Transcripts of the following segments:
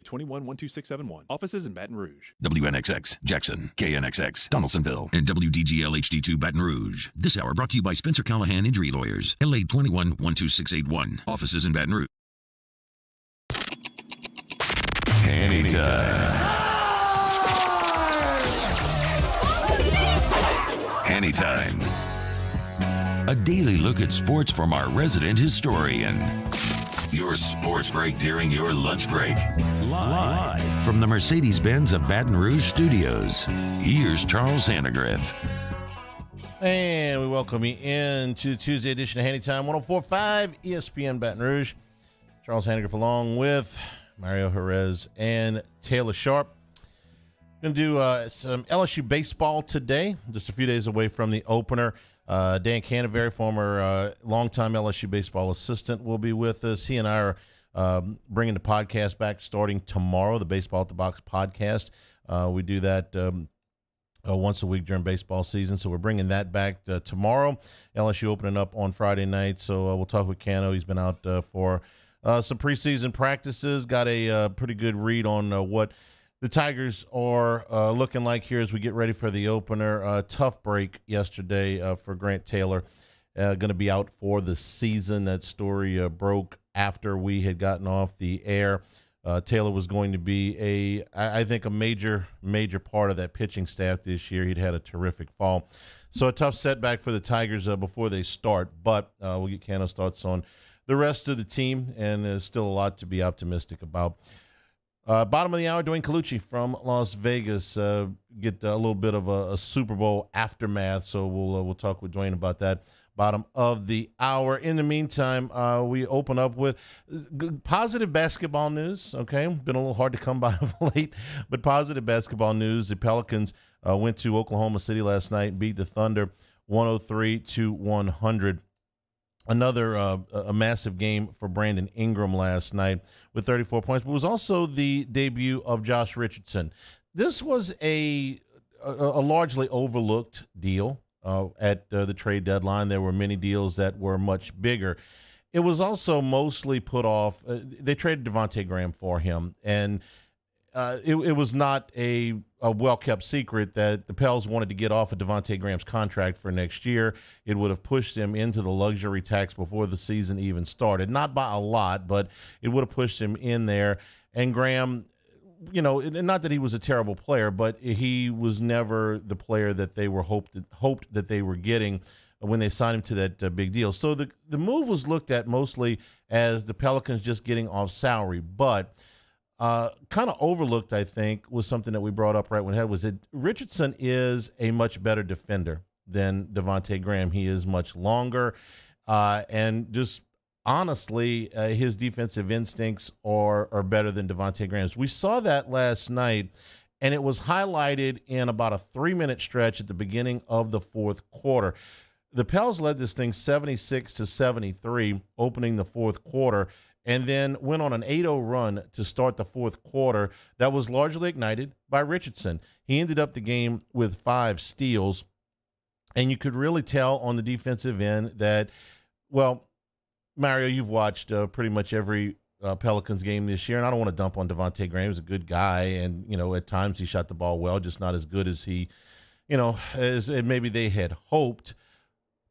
821-12671. Offices in Baton Rouge. WNXX, Jackson, KNXX, Donaldsonville, and WDGL HD2 Baton Rouge. This hour brought to you by Spencer Callahan Injury Lawyers, LA 21-12681. Offices in Baton Rouge. Hanny time. Hanny time. A daily look at sports from our resident historian. Your sports break during your lunch break. Live from the Mercedes-Benz of Baton Rouge studios. Here's Charles Hanegriff. And we welcome you into Tuesday edition of Hanny Time, 104.5 ESPN Baton Rouge. Charles Hanegriff along with Mario Jerez and Taylor Sharp. Going to do some LSU baseball today, just a few days away from the opener. Dan Canterbury, former longtime LSU baseball assistant, will be with us. He and I are bringing the podcast back starting tomorrow, the Baseball at the Box podcast. We do that once a week during baseball season, so we're bringing that back tomorrow. LSU opening up on Friday night, so we'll talk with Cano. He's been out for some preseason practices, got a pretty good read on what the Tigers are looking like here as we get ready for the opener. Tough break yesterday for Grant Taylor. Going to be out for the season. That story broke after we had gotten off the air. Taylor was going to be I think a major part of that pitching staff this year. He'd had a terrific fall. So a tough setback for the Tigers before they start. But we'll get Cano's thoughts on the rest of the team, and there's still a lot to be optimistic about. Bottom of the hour, Dwayne Colucci from Las Vegas. Get a little bit of a Super Bowl aftermath, so we'll talk with Dwayne about that. Bottom of the hour. In the meantime, we open up with positive basketball news. Okay, been a little hard to come by of late, but positive basketball news. The Pelicans went to Oklahoma City last night and beat the Thunder 103-100. Another a massive game for Brandon Ingram last night with 34 points, but it was also the debut of Josh Richardson. This was a largely overlooked deal at the trade deadline. There were many deals that were much bigger. It was also mostly put off. They traded Devontae Graham for him, and it was not a well-kept secret that the Pels wanted to get off of Devontae Graham's contract for next year. It would have pushed him into the luxury tax before the season even started. Not by a lot, but it would have pushed him in there. And Graham, not that he was a terrible player, but he was never the player that they were hoped that they were getting when they signed him to that big deal. So the move was looked at mostly as the Pelicans just getting off salary, but kind of overlooked, I think, was something that we brought up right when it was that Richardson is a much better defender than Devontae Graham. He is much longer, and just honestly, his defensive instincts are better than Devontae Graham's. We saw that last night, and it was highlighted in about a 3-minute stretch at the beginning of the fourth quarter. The Pels led this thing 76-73, opening the fourth quarter, and then went on an 8-0 run to start the fourth quarter that was largely ignited by Richardson. He ended up the game with 5 steals, and you could really tell on the defensive end that, well, Mario, you've watched pretty much every Pelicans game this year, and I don't want to dump on Devontae Graham. He's a good guy, and, at times he shot the ball well, just not as good as he, as maybe they had hoped.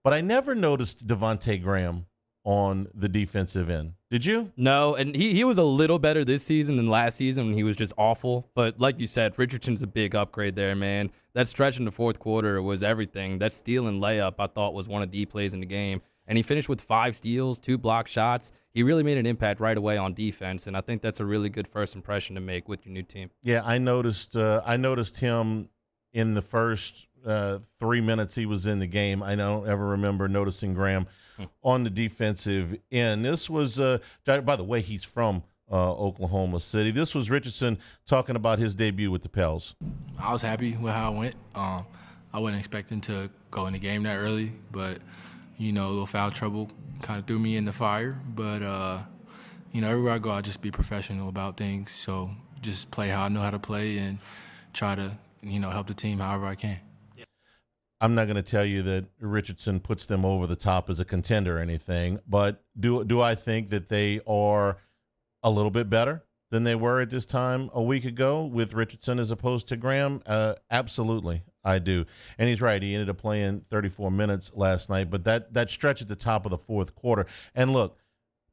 But I never noticed Devontae Graham on the defensive end. Did you? No, and he was a little better this season than last season when he was just awful. But like you said, Richardson's a big upgrade there, man. That stretch in the fourth quarter was everything. That steal and layup I thought was one of the plays in the game. And he finished with 5 steals, 2 block shots. He really made an impact right away on defense, and I think that's a really good first impression to make with your new team. Yeah, I noticed him in the first 3 minutes he was in the game. I don't ever remember noticing Graham on the defensive end. This was, by the way, he's from Oklahoma City. This was Richardson talking about his debut with the Pels. I was happy with how it went. I wasn't expecting to go in the game that early, but, a little foul trouble kind of threw me in the fire. But, everywhere I go, I just be professional about things. So just play how I know how to play and try to, help the team however I can. I'm not going to tell you that Richardson puts them over the top as a contender or anything, but do I think that they are a little bit better? than they were at this time a week ago with Richardson as opposed to Graham? Absolutely, I do. And he's right. He ended up playing 34 minutes last night, but that stretch at the top of the fourth quarter. And look,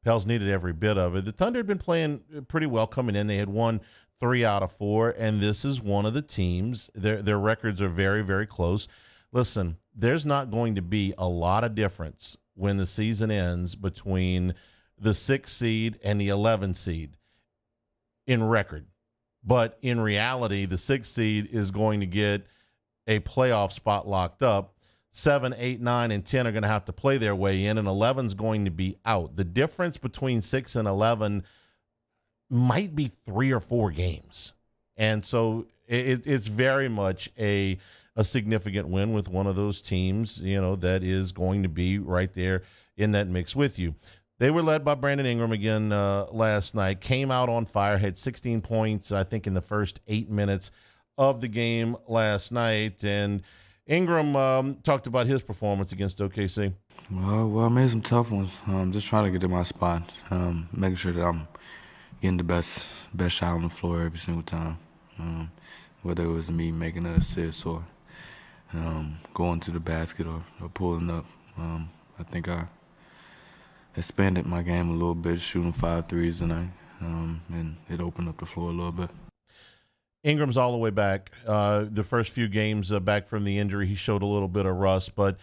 Pels needed every bit of it. The Thunder had been playing pretty well coming in. They had won 3 out of 4, and this is one of the teams. Their records are very, very close. Listen, there's not going to be a lot of difference when the season ends between the 6th seed and the 11th seed in record. But in reality, the 6th seed is going to get a playoff spot locked up. 7, 8, 9, and 10 are going to have to play their way in, and 11 is going to be out. The difference between 6 and 11 might be 3 or 4 games. And so it's very much a significant win with one of those teams, that is going to be right there in that mix with you. They were led by Brandon Ingram again last night, came out on fire, had 16 points, I think, in the first 8 minutes of the game last night. And Ingram talked about his performance against OKC. Well, I made some tough ones. Just trying to get to my spot, making sure that I'm getting the best shot on the floor every single time, whether it was me making an assist or going to the basket or pulling up. I think I expanded my game a little bit, shooting 5 threes tonight, and it opened up the floor a little bit. Ingram's all the way back. The first few games back from the injury, he showed a little bit of rust, but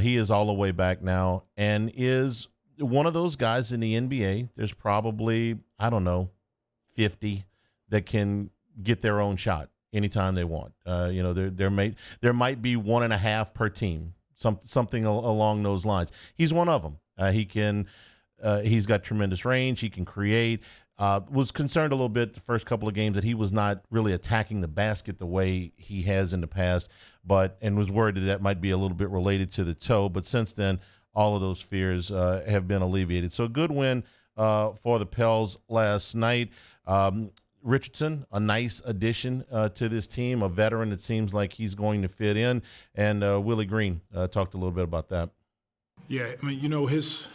he is all the way back now and is one of those guys in the NBA. There's probably, 50 that can get their own shot anytime they want. There might be 1.5 per team, something along those lines. He's one of them. He's got tremendous range. He can create. Was concerned a little bit the first couple of games that he was not really attacking the basket the way he has in the past, and was worried that might be a little bit related to the toe. But since then, all of those fears have been alleviated. So a good win for the Pels last night. Richardson, a nice addition to this team, a veteran. It seems like he's going to fit in. And Willie Green talked a little bit about that. Yeah, his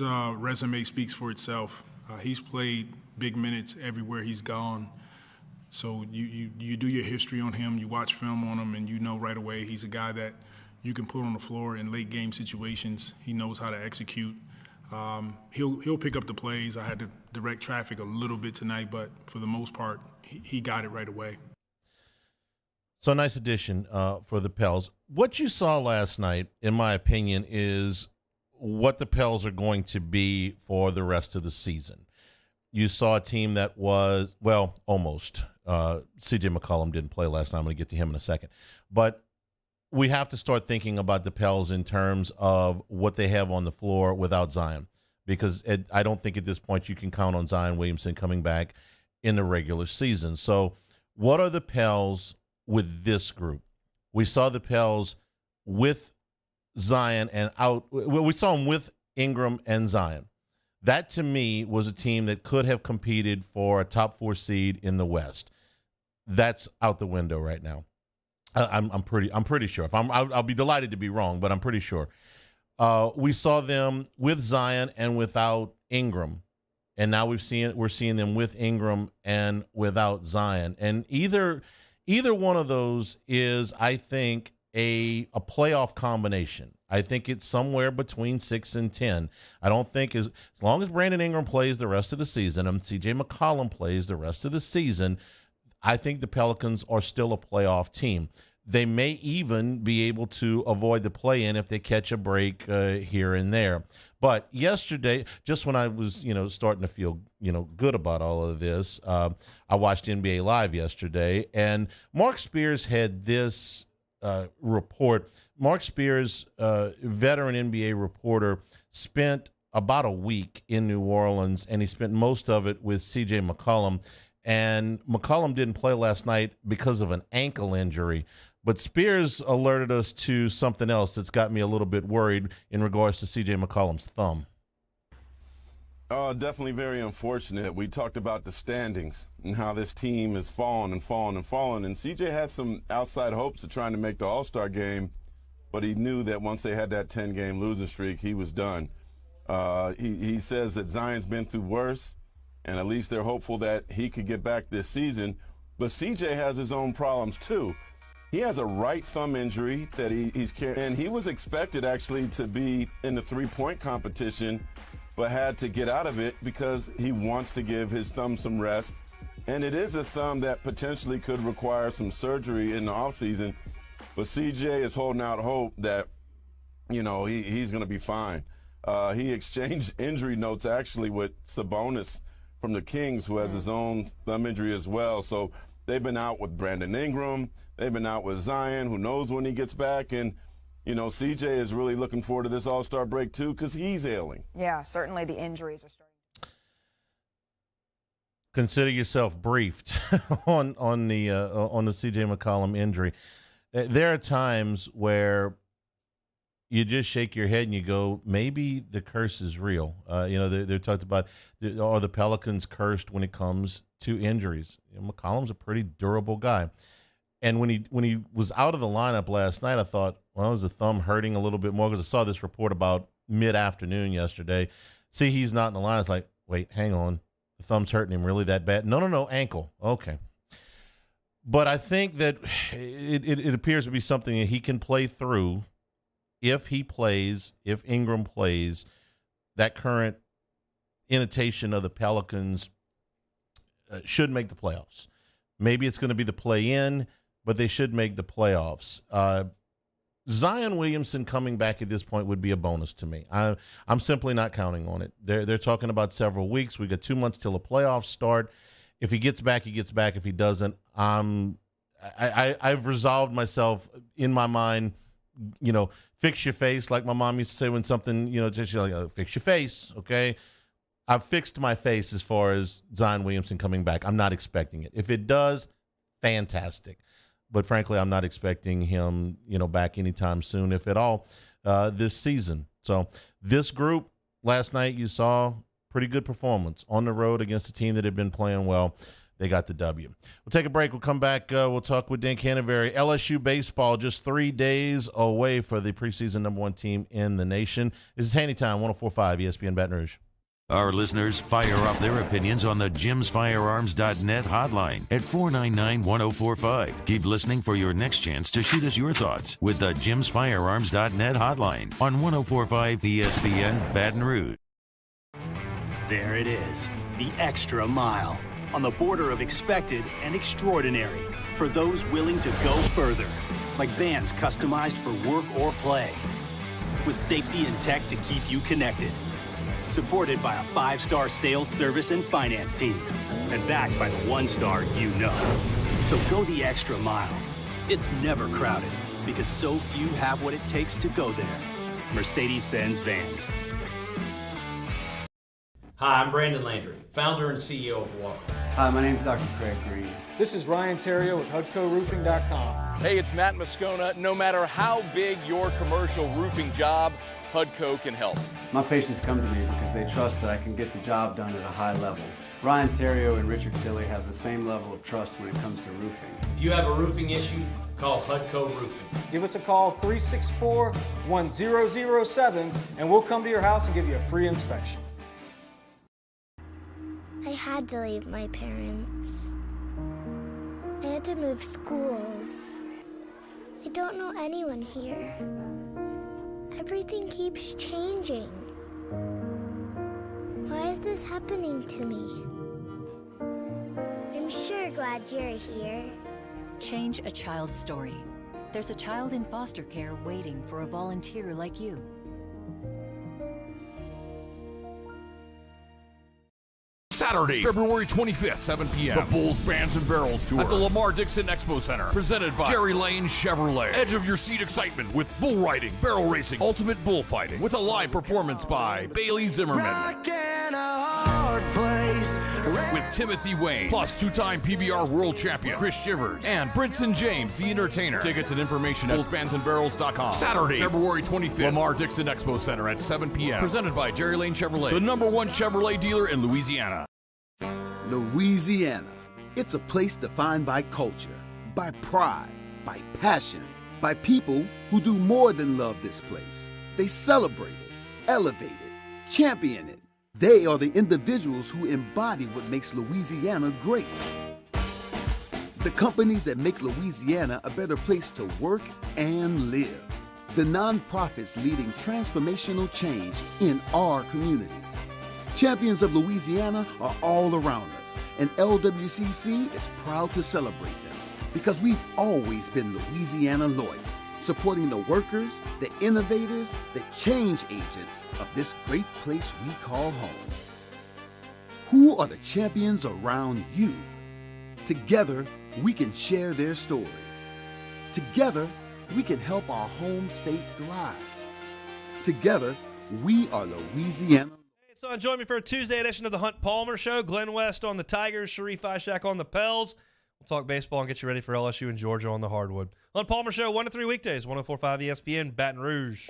resume speaks for itself. He's played big minutes everywhere he's gone. So you do your history on him, you watch film on him, and you know right away he's a guy that you can put on the floor in late game situations. He knows how to execute. He'll pick up the plays. I had to direct traffic a little bit tonight, but for the most part, he got it right away. So nice addition for the Pels. What you saw last night, in my opinion, is what the Pels are going to be for the rest of the season. You saw a team that was, almost. C.J. McCollum didn't play last night. I'm going to get to him in a second. But we have to start thinking about the Pels in terms of what they have on the floor without Zion, because I don't think at this point you can count on Zion Williamson coming back in the regular season. So what are the Pels with this group? We saw the Pels with Zion and out. Well, we saw them with Ingram and Zion. That, to me, was a team that could have competed for a top 4 seed in the West. That's out the window right now. I'm pretty sure. I'll be delighted to be wrong, but I'm pretty sure. We saw them with Zion and without Ingram, and now we're seeing them with Ingram and without Zion. And either one of those is, I think, a playoff combination. I think it's somewhere between 6 and 10. I don't think as long as Brandon Ingram plays the rest of the season and C.J. McCollum plays the rest of the season, I think the Pelicans are still a playoff team. They may even be able to avoid the play-in if they catch a break here and there. But yesterday, just when I was, starting to feel, good about all of this, I watched NBA Live yesterday, and Mark Spears had this report. Mark Spears, veteran NBA reporter, spent about a week in New Orleans, and he spent most of it with C.J. McCollum. And McCollum didn't play last night because of an ankle injury. But Spears alerted us to something else that's got me a little bit worried in regards to C.J. McCollum's thumb. Definitely very unfortunate. We talked about the standings and how this team has fallen and fallen and fallen. And C.J. had some outside hopes of trying to make the All-Star game, but he knew that once they had that 10-game losing streak, he was done. He says that Zion's been through worse. and at least they're hopeful that he could get back this season. But CJ has his own problems too. He has a right thumb injury that he's carrying, and he was expected actually to be in the three-point competition, but had to get out of it because he wants to give his thumb some rest. And it is a thumb that potentially could require some surgery in the offseason. But CJ is holding out hope that, you know, he's going to be fine. He exchanged injury notes actually with Sabonis from the Kings, who has his own thumb injury as well. So they've been out with Brandon Ingram. They've been out with Zion, who knows when he gets back. And, you know, CJ is really looking forward to this All-Star break, too, because he's ailing. Yeah, certainly the injuries are starting. Consider yourself briefed on the CJ McCollum injury. There are times where you just shake your head and you go, maybe the curse is real. You know, they're talked about, are the Pelicans cursed when it comes to injuries? You know, McCollum's a pretty durable guy. And when he was out of the lineup last night, I thought, well, was the thumb hurting a little bit more? Because I saw this report about mid-afternoon yesterday. See, he's not in the line. It's like, wait, hang on. The thumb's hurting him really that bad? No, ankle. Okay. But I think that it appears to be something that he can play through if he plays, if Ingram plays. That current invitation of the Pelicans should make the playoffs. Maybe it's going to be the play-in, but they should make the playoffs. Zion Williamson coming back at this point would be a bonus to me. I'm simply not counting on it. They're talking about several weeks. We got 2 months till the playoffs start. If he gets back, he gets back. If he doesn't, I've resolved myself in my mind. You know, fix your face, like my mom used to say when something, you know, just like, fix your face, okay? I've fixed my face as far as Zion Williamson coming back. I'm not expecting it. If it does, fantastic. But frankly, I'm not expecting him, you know, back anytime soon, if at all, this season. So this group, last night you saw pretty good performance on the road against a team that had been playing well. They got the W. We'll take a break. We'll come back. We'll talk with Dan Canterbury. LSU baseball just 3 days away for the preseason #1 team in the nation. This is Hanny Time, 104.5 ESPN Baton Rouge. Our listeners fire up their opinions on the jimsfirearms.net hotline at 499-1045. Keep listening for your next chance to shoot us your thoughts with the jimsfirearms.net hotline on 104.5 ESPN Baton Rouge. There it is, the extra mile, on the border of expected and extraordinary for those willing to go further, like vans customized for work or play, with safety and tech to keep you connected. Supported by a 5-star sales, service, and finance team. And backed by the 1-star you know. So go the extra mile. It's never crowded because so few have what it takes to go there. Mercedes-Benz Vans. Hi, I'm Brandon Landry, founder and CEO of Walker. Hi, my name is Dr. Craig Green. This is Ryan Terrio with HUDCORoofing.com. Hey, it's Matt Moscona. No matter how big your commercial roofing job, HUDCO can help. My patients come to me because they trust that I can get the job done at a high level. Ryan Terrio and Richard Tilley have the same level of trust when it comes to roofing. If you have a roofing issue, call HUDCO Roofing. Give us a call, 364-1007, and we'll come to your house and give you a free inspection. I had to leave my parents. I had to move schools. I don't know anyone here. Everything keeps changing. Why is this happening to me? I'm sure glad you're here. Change a child's story. There's a child in foster care waiting for a volunteer like you. Saturday, February 25th, 7 p.m. The Bulls Bands and Barrels Tour at the Lamar Dixon Expo Center. Presented by Jerry Lane Chevrolet. Edge of your seat excitement with bull riding, barrel racing, ultimate bullfighting with a live performance by Bailey Zimmerman. With Timothy Wayne, plus two-time PBR world champion Chris Shivers, and Brinson James, the entertainer. Tickets and information at bullsbandsandbarrels.com. Saturday, February 25th, Lamar Dixon Expo Center at 7 p.m. Presented by Jerry Lane Chevrolet, the #1 Chevrolet dealer in Louisiana. Louisiana. It's a place defined by culture, by pride, by passion, by people who do more than love this place. They celebrate it, elevate it, champion it. They are the individuals who embody what makes Louisiana great. The companies that make Louisiana a better place to work and live. The nonprofits leading transformational change in our communities. Champions of Louisiana are all around us, and LWCC is proud to celebrate them because we've always been Louisiana loyal, supporting the workers, the innovators, the change agents of this great place we call home. Who are the champions around you? Together, we can share their stories. Together, we can help our home state thrive. Together, we are Louisiana. So join me for a Tuesday edition of the Hunt Palmer Show. Glenn West on the Tigers, Sharif Ishak on the Pels. We'll talk baseball and get you ready for LSU and Georgia on the hardwood. Hunt Palmer Show, 1 to 3 weekdays, 104.5 ESPN, Baton Rouge.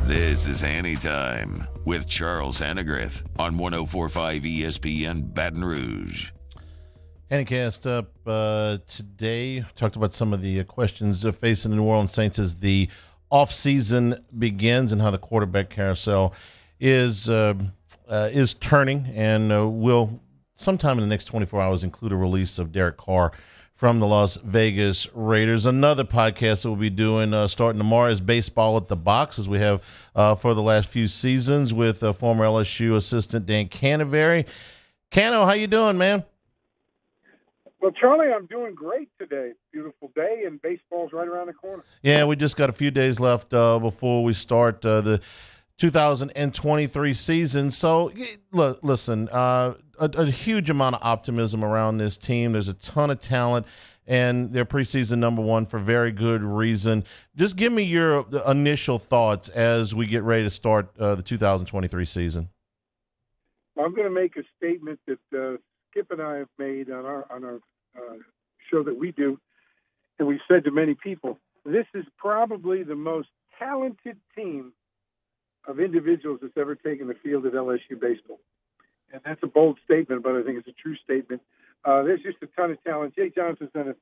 This is Hanny Time with Charles Hannegriff on 104.5 ESPN Baton Rouge. Hannycast up today. Talked about some of the questions facing the New Orleans Saints as the offseason begins and how the quarterback carousel is turning, and will sometime in the next 24 hours include a release of Derek Carr from the Las Vegas Raiders. Another podcast that we'll be doing starting tomorrow is Baseball at the Box, as we have for the last few seasons with former LSU assistant Dan Canaveri. Cano, how you doing, man? Well, Charlie, I'm doing great today. Beautiful day, and baseball's right around the corner. Yeah, we just got a few days left before we start the 2023 season. So, look, listen, a huge amount of optimism around this team. There's a ton of talent, and they're preseason number one for very good reason. Just give me your initial thoughts as we get ready to start the 2023 season. I'm going to make a statement that Skip and I have made on our show that we do, and we've said to many people, this is probably the most talented team of individuals that's ever taken the field at LSU baseball. And that's a bold statement, but I think it's a true statement. There's just a ton of talent. Jay Johnson's done a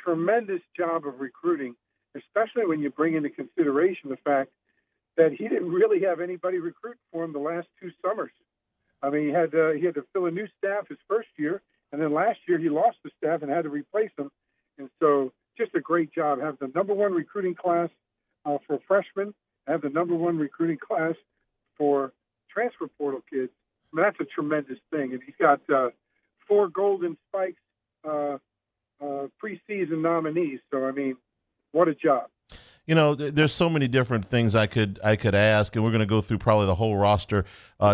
tremendous job of recruiting, especially when you bring into consideration the fact that he didn't really have anybody recruit for him the last 2 summers. I mean, he had to fill a new staff his first year, and then last year he lost the staff and had to replace them. And so just a great job. Have the number one recruiting class for freshmen, have the number one recruiting class for transfer portal kids. I mean, that's a tremendous thing. And he's got 4 Golden Spikes preseason nominees. So, I mean, what a job. You know, there's so many different things I could ask, and we're going to go through probably the whole roster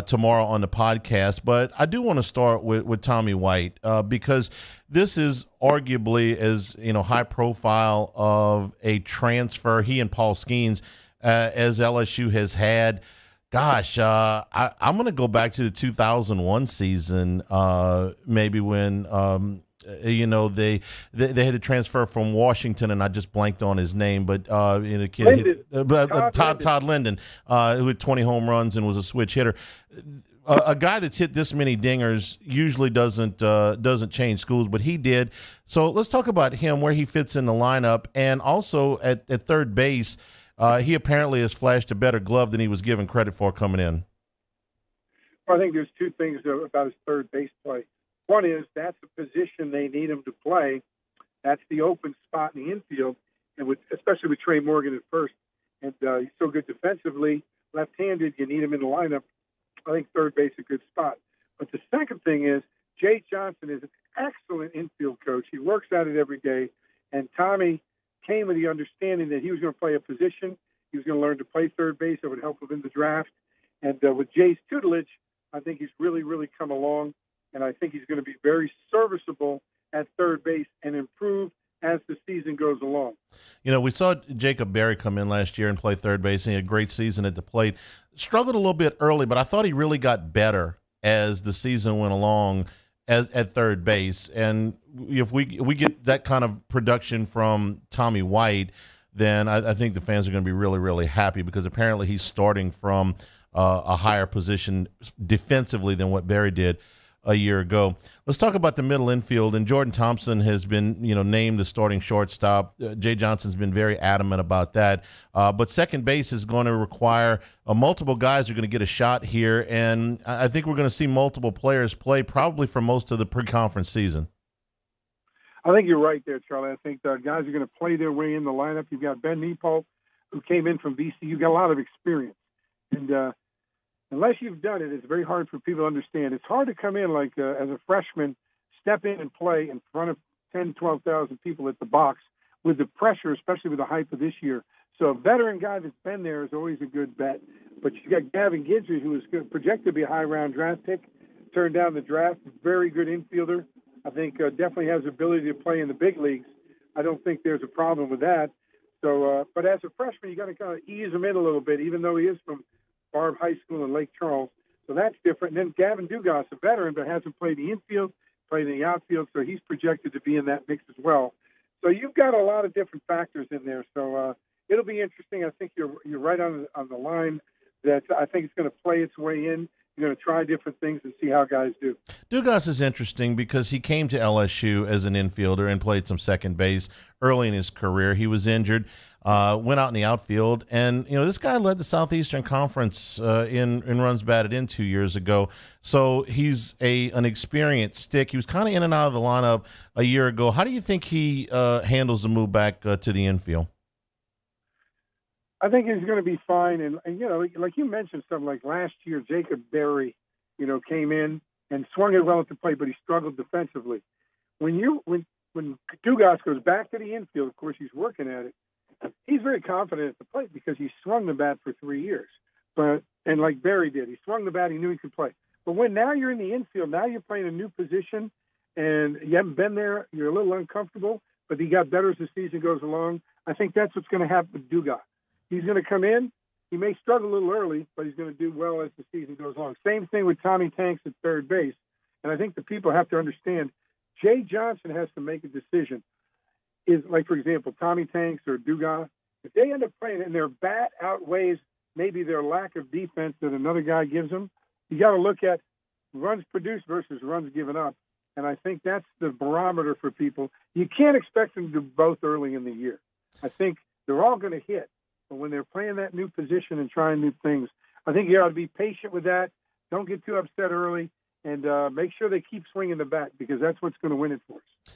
tomorrow on the podcast. But I do want to start with Tommy White because this is arguably as high profile of a transfer he and Paul Skeens as LSU has had. Gosh, I'm going to go back to the 2001 season, maybe when they had to transfer from Washington, and I just blanked on his name, but Todd Linden, who had 20 home runs and was a switch hitter. A guy that's hit this many dingers usually doesn't change schools, but he did. So let's talk about him, where he fits in the lineup, and also at third base. He apparently has flashed a better glove than he was given credit for coming in. Well, I think there's 2 things about his third base play. One is that's the position they need him to play. That's the open spot in the infield, and especially with Trey Morgan at first. And he's so good defensively, left-handed, you need him in the lineup. I think third base is a good spot. But the second thing is Jay Johnson is an excellent infield coach. He works at it every day, and Tommy came with the understanding that he was going to play a position. He was going to learn to play third base. That would help him in the draft. And with Jay's tutelage, I think he's really, really come along. And I think he's going to be very serviceable at third base and improve as the season goes along. We saw Jacob Berry come in last year and play third base, and he had a great season at the plate. Struggled a little bit early, but I thought he really got better as the season went along at third base. And if we get that kind of production from Tommy White, then I think the fans are going to be really, really happy because apparently he's starting from a higher position defensively than what Barry did a year ago. Let's talk about the middle infield. And Jordan Thompson has been, named the starting shortstop. Jay Johnson's been very adamant about that. But second base is going to require multiple guys are going to get a shot here. And I think we're going to see multiple players play probably for most of the pre-conference season. I think you're right there, Charlie. I think the guys are going to play their way in the lineup. You've got Ben Nepal, who came in from VCU. You've got a lot of experience. And unless you've done it, it's very hard for people to understand. It's hard to come in as a freshman, step in and play in front of 10, 12,000 people at the box with the pressure, especially with the hype of this year. So a veteran guy that's been there is always a good bet. But you got Gavin Guidry, who is projected to be a high-round draft pick, turned down the draft, very good infielder. I think definitely has the ability to play in the big leagues. I don't think there's a problem with that. So, but as a freshman, you got to kind of ease him in a little bit, even though he is from Barb High School in Lake Charles. So that's different. And then Gavin Dugas, a veteran, but hasn't played the infield, played in the outfield, so he's projected to be in that mix as well. So you've got a lot of different factors in there. So it'll be interesting. I think you're right on the line that I think it's going to play its way in. You're going to try different things and see how guys do. Dugas is interesting because he came to LSU as an infielder and played some second base early in his career. He was injured, went out in the outfield, and this guy led the Southeastern Conference in runs batted in 2 years ago. So he's an experienced stick. He was kind of in and out of the lineup a year ago. How do you think he handles the move back to the infield? I think he's going to be fine. And like you mentioned, something like last year, Jacob Berry, came in and swung it well at the plate, but he struggled defensively. When Dugas goes back to the infield, of course, he's working at it. He's very confident at the plate because he swung the bat for 3 years. And like Berry did, he swung the bat, he knew he could play. But when now you're in the infield, now you're playing a new position, and you haven't been there, you're a little uncomfortable, but he got better as the season goes along. I think that's what's going to happen with Dugas. He's going to come in. He may struggle a little early, but he's going to do well as the season goes along. Same thing with Tommy Tanks at third base. And I think the people have to understand Jay Johnson has to make a decision. Is like, for example, Tommy Tanks or Dugas, if they end up playing and their bat outweighs maybe their lack of defense that another guy gives them, you got to look at runs produced versus runs given up. And I think that's the barometer for people. You can't expect them to do both early in the year. I think they're all going to hit. But when they're playing that new position and trying new things, I think you ought to be patient with that. Don't get too upset early, and make sure they keep swinging the bat because that's what's going to win it for us.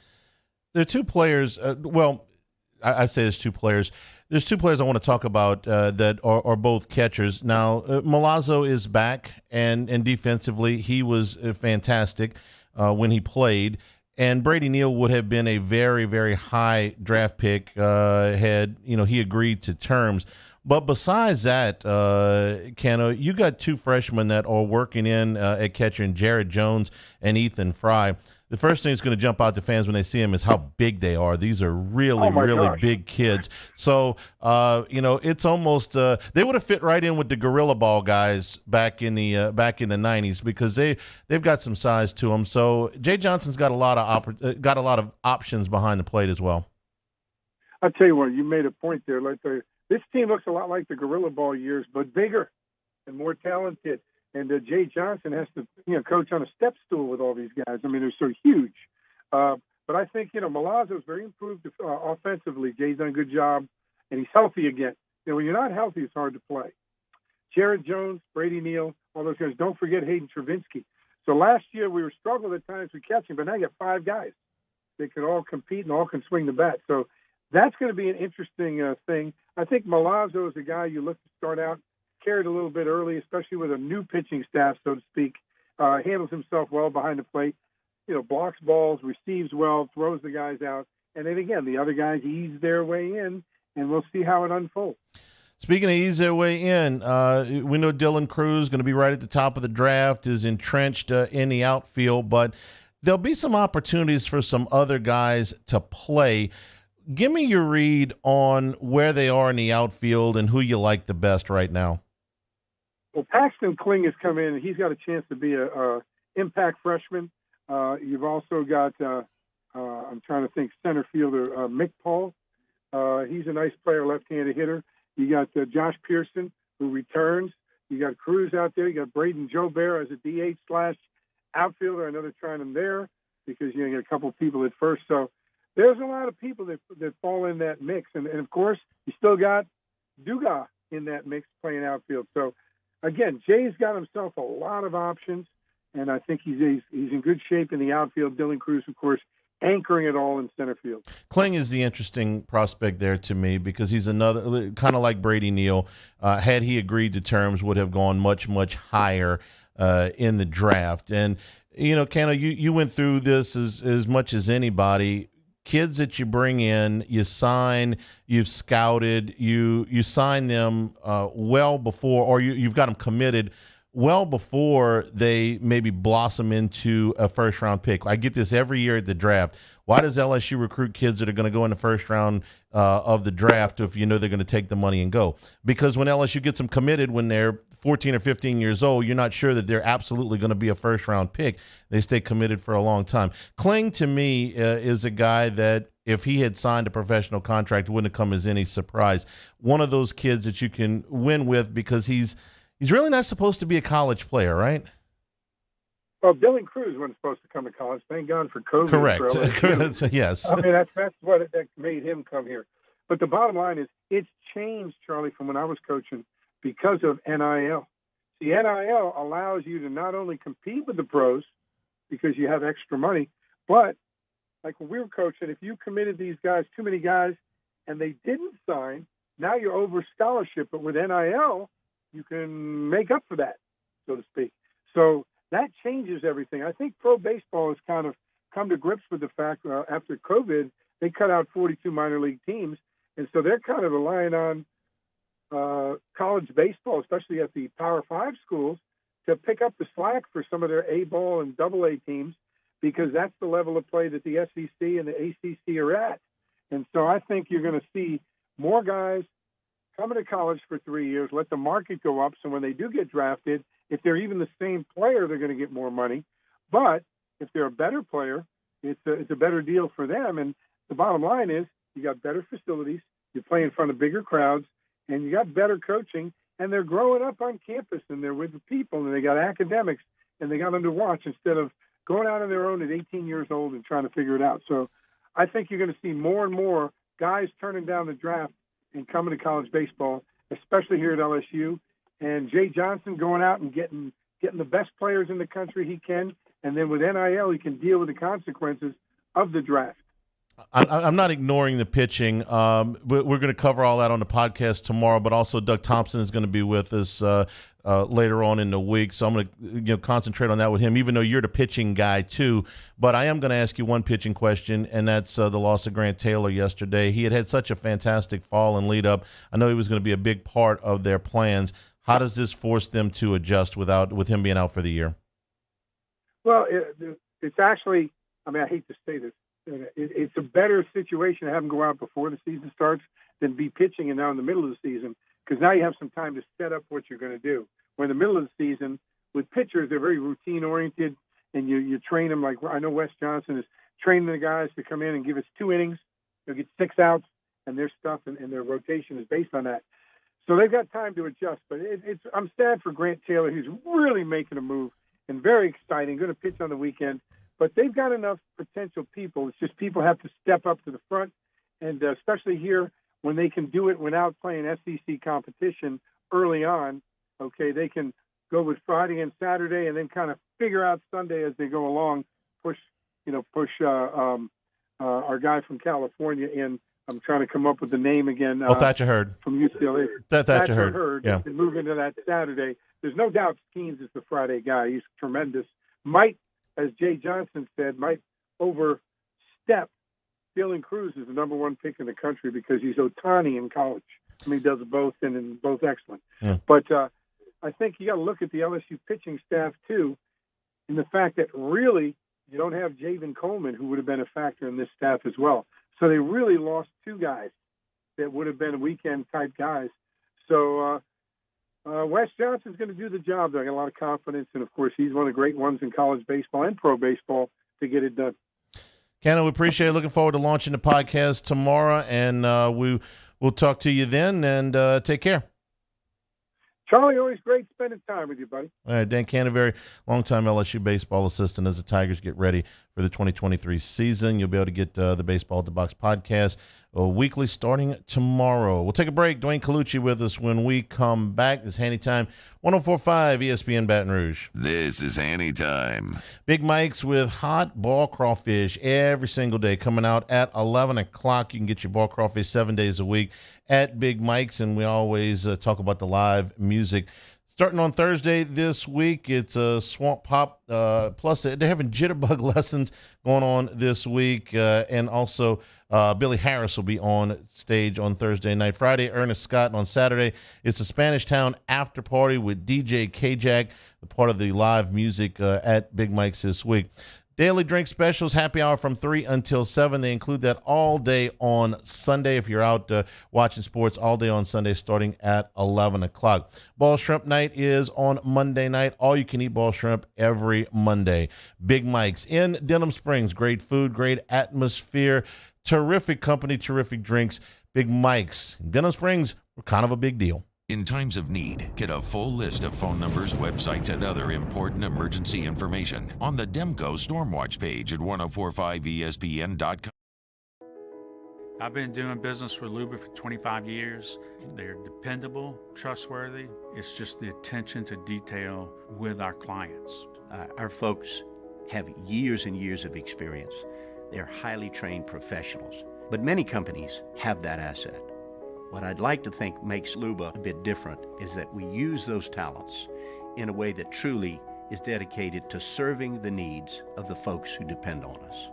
There are two players. I say there's two players. There's two players I want to talk about that are both catchers. Now, Milazzo is back, and defensively he was fantastic when he played. And Brady Neal would have been a very, very high draft pick had he agreed to terms. But besides that, Cano, you got two freshmen that are working in at catcher, Jared Jones and Ethan Fry. The first thing that's going to jump out to fans when they see them is how big they are. These are really big kids. So, it's almost they would have fit right in with the Gorilla Ball guys back in the 90s because they've got some size to them. So Jay Johnson's got a lot of options behind the plate as well. I'll tell you what, you made a point there. This team looks a lot like the Gorilla Ball years, but bigger and more talented. And Jay Johnson has to, coach on a step stool with all these guys. I mean, they're so huge. But I think, Milazzo's very improved offensively. Jay's done a good job, and he's healthy again. When you're not healthy, it's hard to play. Jared Jones, Brady Neal, all those guys. Don't forget Hayden Travinsky. So last year we were struggling at times with catching, but now you got 5 guys. They can all compete and all can swing the bat. So that's going to be an interesting thing. I think Milazzo is a guy you look to start out, carried a little bit early, especially with a new pitching staff, so to speak, handles himself well behind the plate, blocks balls, receives well, throws the guys out. And then again, the other guys ease their way in, and we'll see how it unfolds. Speaking of ease their way in, we know Dylan Cruz going to be right at the top of the draft, is entrenched in the outfield, but there'll be some opportunities for some other guys to play. Give me your read on where they are in the outfield and who you like the best right now. Well, Paxton Kling has come in, and he's got a chance to be a impact freshman. You've also got, I'm trying to think, center fielder Mick Paul, He's a nice player, left-handed hitter. You got Josh Pearson, who returns. You got Cruz out there. You got Braden Jobert as a DH/outfielder. I know they're trying him there because you get a couple of people at first. So there's a lot of people that fall in that mix. And of course, you still got Dugas in that mix playing outfield. So, again, Jay's got himself a lot of options, and I think he's in good shape in the outfield. Dylan Cruz, of course, anchoring it all in center field. Kling is the interesting prospect there to me because he's another kind of like Brady Neal. Had he agreed to terms, would have gone much, much higher in the draft. And, you know, Cano, you went through this as much as anybody. Kids that you bring in, you sign, you've scouted, you sign them well before, or you've got them committed well before they maybe blossom into a first-round pick. I get this every year at the draft. Why does LSU recruit kids that are going to go in the first round of the draft if you know they're going to take the money and go? Because when LSU gets them committed when they're 14 or 15 years old, you're not sure that they're absolutely going to be a first-round pick. They stay committed for a long time. Kling, to me, is a guy that if he had signed a professional contract, it wouldn't have come as any surprise. One of those kids that you can win with because he's really not supposed to be a college player, right? Well, Dylan Cruz wasn't supposed to come to college. Thank God for COVID. Correct. Yes. I mean, that's what that made him come here. But the bottom line is it's changed, Charlie, from when I was coaching because of NIL. The NIL allows you to not only compete with the pros because you have extra money, but like when we were coaching, if you committed these guys, too many guys, and they didn't sign, now you're over scholarship. But with NIL, you can make up for that, so to speak. So that changes everything. I think pro baseball has kind of come to grips with the fact after COVID, they cut out 42 minor league teams. And so they're kind of relying on college baseball, especially at the Power 5 schools, to pick up the slack for some of their A-ball and AA teams because that's the level of play that the SEC and the ACC are at. And so I think you're going to see more guys coming to college for 3 years, let the market go up. So when they do get drafted, if they're even the same player, they're going to get more money. But if they're a better player, it's a better deal for them. And the bottom line is you got better facilities, you play in front of bigger crowds, and you got better coaching, and they're growing up on campus, and they're with the people, and they got academics, and they got them to watch instead of going out on their own at 18 years old and trying to figure it out. So I think you're going to see more and more guys turning down the draft and coming to college baseball, especially here at LSU. And Jay Johnson going out and getting the best players in the country he can, and then with NIL he can deal with the consequences of the draft. I'm not ignoring the pitching. We're going to cover all that on the podcast tomorrow, but also Doug Thompson is going to be with us later on in the week. So I'm going to concentrate on that with him, even though you're the pitching guy too. But I am going to ask you one pitching question, and that's the loss of Grant Taylor yesterday. He had such a fantastic fall and lead up. I know he was going to be a big part of their plans. How does this force them to adjust with him being out for the year? Well, it's actually, I mean, I hate to say this, it's a better situation to have him go out before the season starts than be pitching and now in the middle of the season, because now you have some time to set up what you're going to do. Where in the middle of the season, with pitchers, they're very routine-oriented, and you train them. Like I know Wes Johnson is training the guys to come in and give us 2 innings. They'll get 6 outs, and their stuff and their rotation is based on that. So they've got time to adjust. But I'm sad for Grant Taylor. He's really making a move and very exciting, going to pitch on the weekend. But they've got enough potential people. It's just people have to step up to the front, and especially here when they can do it without playing SEC competition early on. Okay, they can go with Friday and Saturday, and then kind of figure out Sunday as they go along. Push our guy from California in. I'm trying to come up with the name again. Thatcher Hurd from UCLA. Thatcher Hurd. Yeah, and move into that Saturday. There's no doubt Skeens is the Friday guy. He's tremendous. Might, as Jay Johnson said, might overstep. Dylan Cruz is the number 1 pick in the country because he's Ohtani in college. I mean, he does both and both excellent. Yeah. But I think you got to look at the LSU pitching staff too, in the fact that really you don't have Javen Coleman, who would have been a factor in this staff as well. So they really lost 2 guys that would have been weekend type guys. So Wes Johnson's going to do the job. I got a lot of confidence, and of course, he's one of the great ones in college baseball and pro baseball to get it done. Cannon, we appreciate it. Looking forward to launching the podcast tomorrow, and we'll talk to you then, and take care. Charlie, always great spending time with you, buddy. All right, Dan Canterbury, longtime LSU baseball assistant as the Tigers get ready for the 2023 season. You'll be able to get the Baseball at the Box podcast weekly starting tomorrow. We'll take a break. Dwayne Colucci with us when we come back. This is Hanny Time, 104.5 ESPN Baton Rouge. This is Hanny Time. Big Mike's with hot ball crawfish every single day coming out at 11 o'clock. You can get your ball crawfish 7 days a week at Big Mike's, and we always talk about the live music. Starting on Thursday this week, it's Swamp Pop. Plus, they're having jitterbug lessons going on this week. And also, Billy Harris will be on stage on Thursday night. Friday, Ernest Scott. And on Saturday, it's a Spanish Town after party with DJ K-Jack, part of the live music at Big Mike's this week. Daily drink specials, happy hour from 3 until 7. They include that all day on Sunday. If you're out watching sports, all day on Sunday starting at 11 o'clock. Ball shrimp night is on Monday night. All you can eat ball shrimp every Monday. Big Mike's in Denham Springs. Great food, great atmosphere, terrific company, terrific drinks. Big Mike's in Denham Springs, we're kind of a big deal. In times of need, get a full list of phone numbers, websites, and other important emergency information on the Demco Stormwatch page at 1045ESPN.com. I've been doing business with Luba for 25 years. They're dependable, trustworthy. It's just the attention to detail with our clients. Our folks have years and years of experience. They're highly trained professionals, but many companies have that asset. What I'd like to think makes Luba a bit different is that we use those talents in a way that truly is dedicated to serving the needs of the folks who depend on us.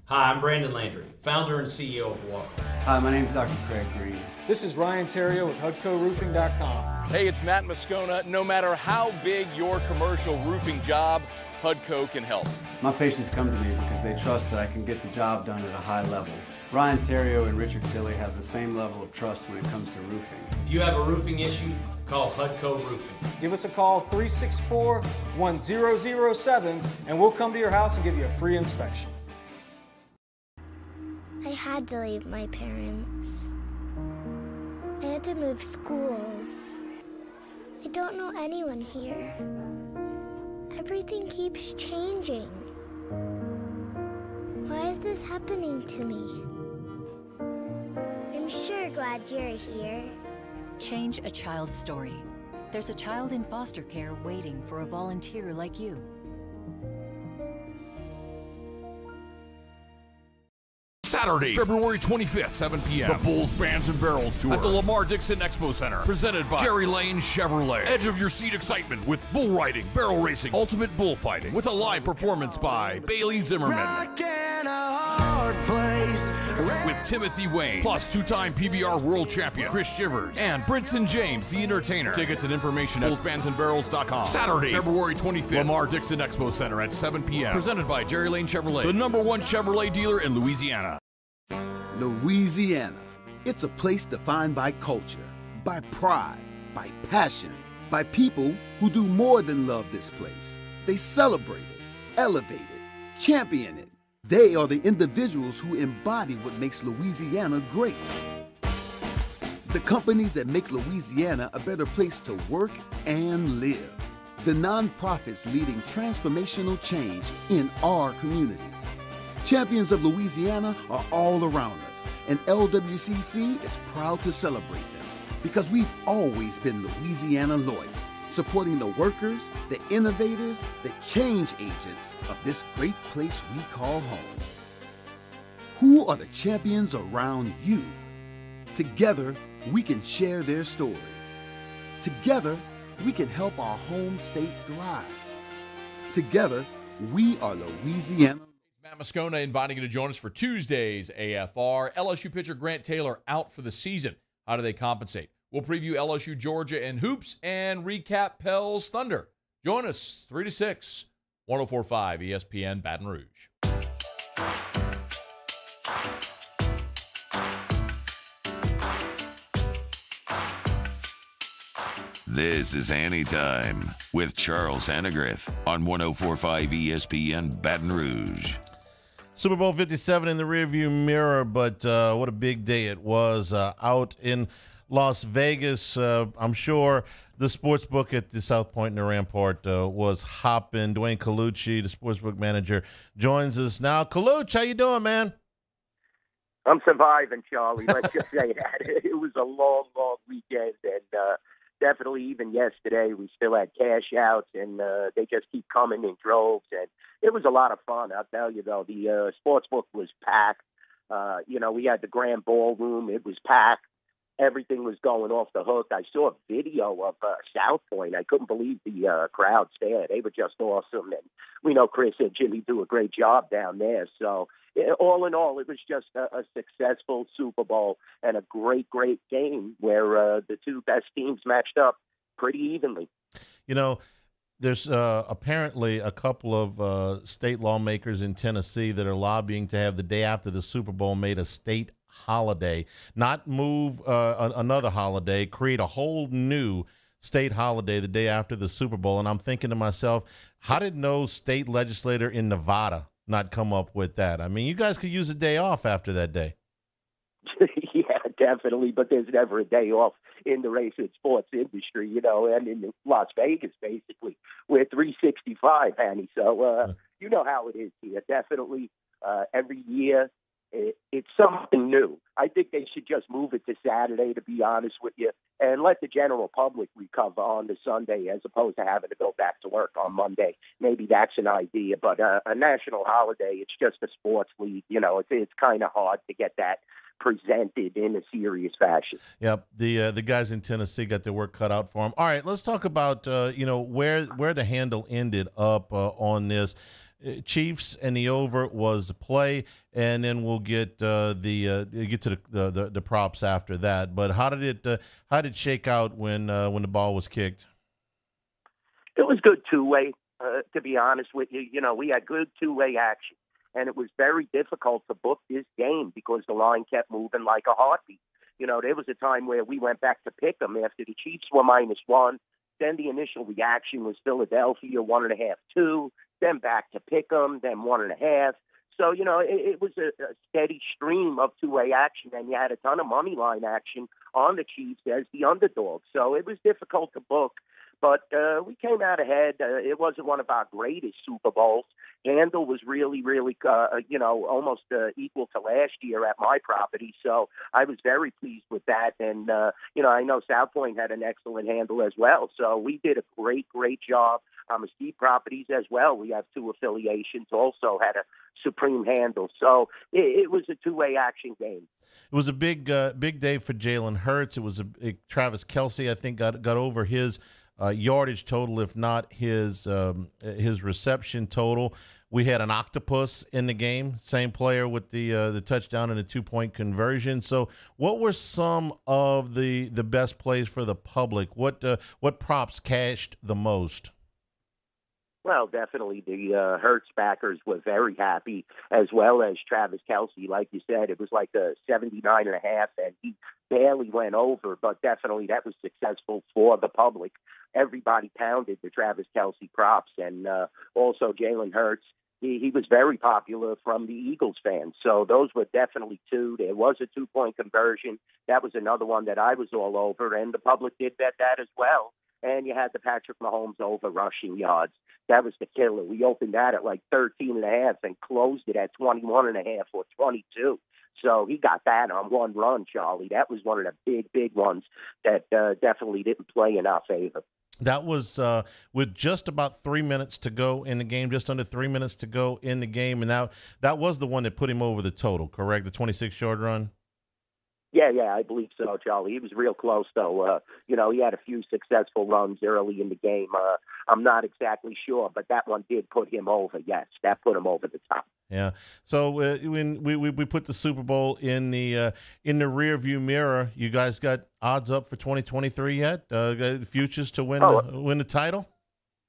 Hi, I'm Brandon Landry, founder and CEO of Walker. Hi, my name is Dr. Craig Green. This is Ryan Terrio with HUDCORoofing.com. Hey, it's Matt Moscona. No matter how big your commercial roofing job, HUDCO can help. My patients come to me because they trust that I can get the job done at a high level. Ryan Terrio and Richard Tilley have the same level of trust when it comes to roofing. If you have a roofing issue, call HUDCO Roofing. Give us a call, 364-1007, and we'll come to your house and give you a free inspection. I had to leave my parents. I had to move schools. I don't know anyone here. Everything keeps changing. Why is this happening to me? I'm sure glad you're here. Change a child's story. There's a child in foster care waiting for a volunteer like you. Saturday, February 25th, 7 p.m. The Bulls Bands and Barrels Tour at the Lamar Dixon Expo Center. Presented by Jerry Lane Chevrolet. Edge of your seat excitement with bull riding, barrel racing, ultimate bullfighting with a live performance by Bailey Zimmerman. With Timothy Wayne, plus two-time PBR world champion Chris Shivers, and Brinson James, the entertainer. Tickets and information at bullsbandsandbarrels.com. Saturday, February 25th, Lamar Dixon Expo Center at 7 p.m. Presented by Jerry Lane Chevrolet, the #1 Chevrolet dealer in Louisiana. Louisiana. It's a place defined by culture, by pride, by passion, by people who do more than love this place. They celebrate it, elevate it, champion it. They are the individuals who embody what makes Louisiana great. The companies that make Louisiana a better place to work and live. The nonprofits leading transformational change in our communities. Champions of Louisiana are all around us, and LWCC is proud to celebrate them because we've always been Louisiana loyal, supporting the workers, the innovators, the change agents of this great place we call home. Who are the champions around you? Together, we can share their stories. Together, we can help our home state thrive. Together, we are Louisiana. Matt Moscona inviting you to join us for Tuesday's AFR. LSU pitcher Grant Taylor out for the season. How do they compensate? We'll preview LSU, Georgia, and hoops and recap Pels Thunder. Join us 3 to 6, 104.5 ESPN Baton Rouge. This is Hanny Time with Charles Hannegriff on 104.5 ESPN Baton Rouge. Super Bowl 57 in the rearview mirror, but what a big day it was out in Las Vegas. I'm sure the sportsbook at the South Point and the Rampart was hopping. Dwayne Colucci, the sportsbook manager, joins us now. Colucci, how you doing, man? I'm surviving, Charlie. Let's just say that. It was a long, long weekend, and definitely even yesterday we still had cash outs, and they just keep coming in droves, and it was a lot of fun. I'll tell you, though, the sportsbook was packed. We had the grand ballroom. It was packed. Everything was going off the hook. I saw a video of South Point. I couldn't believe the crowds there. They were just awesome. And we know Chris and Jimmy do a great job down there. So all in all, it was just a successful Super Bowl and a great, great game where the two best teams matched up pretty evenly. There's apparently a couple of state lawmakers in Tennessee that are lobbying to have the day after the Super Bowl made a state holiday, not move another holiday, create a whole new state holiday the day after the Super Bowl. And I'm thinking to myself, how did no state legislator in Nevada not come up with that? I mean, you guys could use a day off after that day. Yeah, definitely. But there's never a day off in the race and sports industry, and in Las Vegas, basically. We're 365, Hanny. So you know how it is here. Definitely every year it's something new. I think they should just move it to Saturday, to be honest with you, and let the general public recover on the Sunday as opposed to having to go back to work on Monday. Maybe that's an idea. But a national holiday, it's just a sports league. It's kind of hard to get that presented in a serious fashion. Yep, the guys in Tennessee got their work cut out for them. All right, let's talk about where the handle ended up on this. Chiefs and the over was the play, and then we'll get to the props after that. But how did it shake out when the ball was kicked? It was good two-way. To be honest with you, we had good two-way action. And it was very difficult to book this game because the line kept moving like a heartbeat. There was a time where we went back to pick them after the Chiefs were -1. Then the initial reaction was Philadelphia 1.5, 2. Then back to pick them, then 1.5. So, it was a steady stream of two-way action, and you had a ton of money line action on the Chiefs as the underdog. So it was difficult to book. But we came out ahead. It wasn't one of our greatest Super Bowls. Handle was really, really, almost equal to last year at my property. So I was very pleased with that. And, I know South Point had an excellent handle as well. So we did a great, great job. Mesquite Properties as well. We have two affiliations, also had a supreme handle. So it was a two-way action game. It was a big day for Jalen Hurts. It was Travis Kelce, I think, got over his yardage total, if not his reception total. We had an octopus in the game, same player with the touchdown and the 2-point conversion. So what were some of the best plays for the public? What props cashed the most? Well, definitely the Hurts backers were very happy, as well as Travis Kelce. Like you said, it was like a 79.5, and he barely went over, but definitely that was successful for the public. Everybody pounded the Travis Kelce props, and also Jalen Hurts. He was very popular from the Eagles fans. So those were definitely two. There was a 2-point conversion. That was another one that I was all over, and the public did bet that as well. And you had the Patrick Mahomes over rushing yards. That was the killer. We opened that at like 13.5 and closed it at 21.5 or 22. So he got that on one run, Charlie. That was one of the big ones that definitely didn't play in our favor. That was with just about 3 minutes to go in the game, just under 3 minutes to go in the game. And that was the one that put him over the total, correct? The 26-yard run? Yeah, I believe so, Charlie. He was real close, though. He had a few successful runs early in the game. I'm not exactly sure, but that one did put him over. Yes, that put him over the top. Yeah. So when we put the Super Bowl in the rearview mirror, you guys got odds up for 2023 yet? Futures to win the title?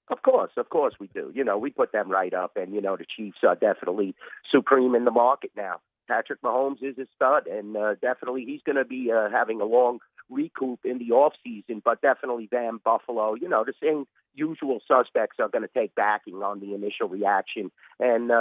Of course we do. We put them right up, and the Chiefs are definitely supreme in the market now. Patrick Mahomes is a stud, and definitely he's going to be having a long recoup in the offseason, but definitely them, Buffalo, the same usual suspects are going to take backing on the initial reaction. And,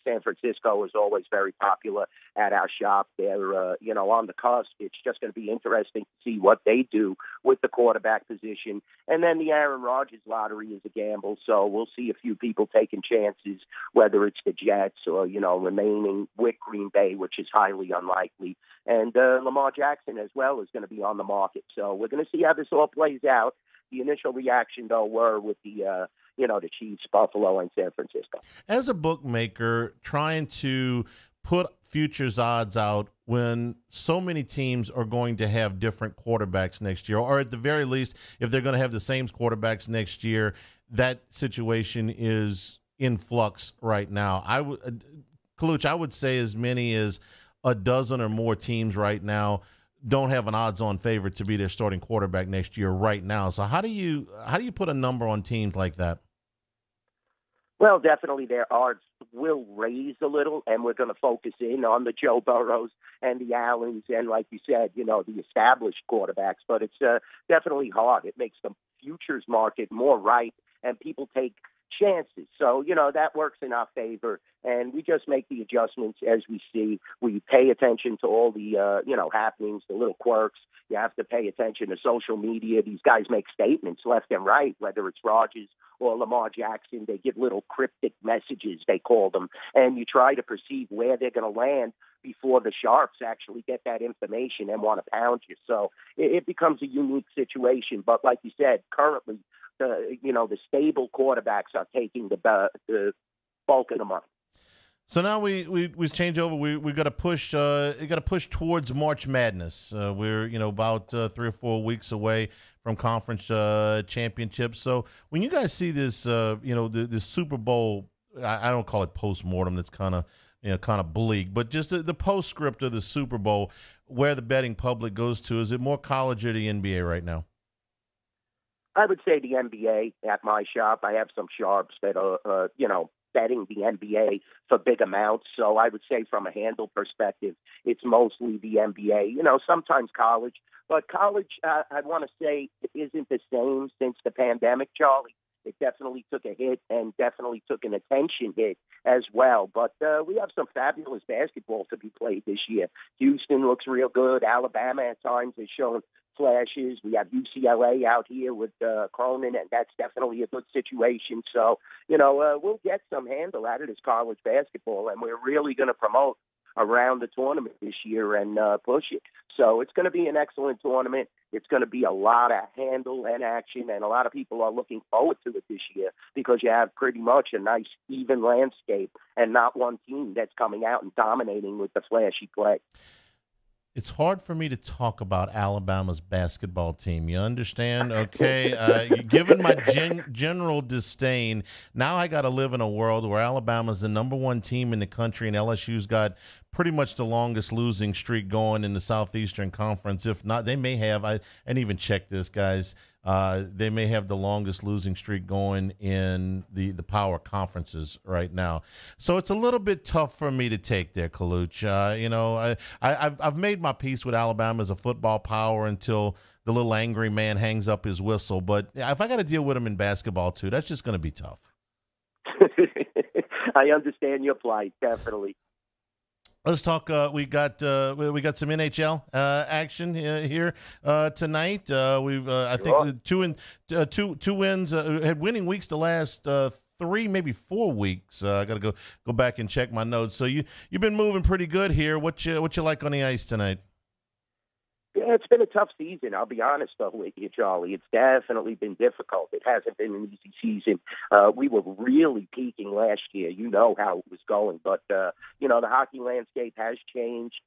San Francisco is always very popular at our shop. They're, on the cusp. It's just going to be interesting to see what they do with the quarterback position. And then the Aaron Rodgers lottery is a gamble. So we'll see a few people taking chances, whether it's the Jets or, remaining with Green Bay, which is highly unlikely. And Lamar Jackson as well is going to be on the market. So we're going to see how this all plays out. The initial reaction, though, were with the Chiefs, Buffalo, and San Francisco. As a bookmaker, trying to put futures odds out when so many teams are going to have different quarterbacks next year, or at the very least, if they're going to have the same quarterbacks next year, that situation is in flux right now. Kaluch, I would say as many as a dozen or more teams right now don't have an odds-on favorite to be their starting quarterback next year right now. So how do you put a number on teams like that? Well, definitely their odds will raise a little, and we're going to focus in on the Joe Burrows and the Allens and, like you said, the established quarterbacks. But it's definitely hard. It makes the futures market more ripe, and people take chances. So, that works in our favor, and we just make the adjustments as we see. We pay attention to all the, happenings, the little quirks. You have to pay attention to social media. These guys make statements left and right, whether it's Rodgers or Lamar Jackson. They give little cryptic messages, they call them, and you try to perceive where they're going to land before the sharps actually get that information and want to pound you. So it becomes a unique situation. But like you said, currently, the stable quarterbacks are taking the bulk of the money. So now we change over. We got to push. Got to push towards March Madness. We're about 3 or 4 weeks away from conference championships. So when you guys see this, this Super Bowl, I don't call it postmortem. That's kind of bleak, but just the postscript of the Super Bowl, where the betting public goes to. Is it more college or the NBA right now? I would say the NBA at my shop. I have some sharps that are, betting the NBA for big amounts. So I would say from a handle perspective, it's mostly the NBA, sometimes college. But college, I want to say, isn't the same since the pandemic, Charlie. It definitely took a hit and definitely took an attention hit as well. But we have some fabulous basketball to be played this year. Houston looks real good. Alabama at times has shown flashes. We have UCLA out here with Cronin, and that's definitely a good situation. So, we'll get some handle out of this college basketball, and we're really going to promote around the tournament this year and push it. So it's going to be an excellent tournament. It's going to be a lot of handle and action, and a lot of people are looking forward to it this year because you have pretty much a nice even landscape and not one team that's coming out and dominating with the flashy play. It's hard for me to talk about Alabama's basketball team. You understand? Okay. Given my general disdain, now I got to live in a world where Alabama's the number one team in the country and LSU's got pretty much the longest losing streak going in the Southeastern Conference. If not, they may have. I didn't even check this, guys. They may have the longest losing streak going in the power conferences right now. So it's a little bit tough for me to take there, Kaluch. I've made my peace with Alabama as a football power until the little angry man hangs up his whistle. But if I got to deal with him in basketball too, that's just going to be tough. I understand your plight, definitely. Let's talk. We got some NHL action here tonight. I think two wins. Had winning weeks the last 3, maybe 4 weeks. I got to go back and check my notes. So you've been moving pretty good here. What you like on the ice tonight? Yeah, it's been a tough season. I'll be honest though with you, Charlie. It's definitely been difficult. It hasn't been an easy season. We were really peaking last year. You know how it was going, but the hockey landscape has changed.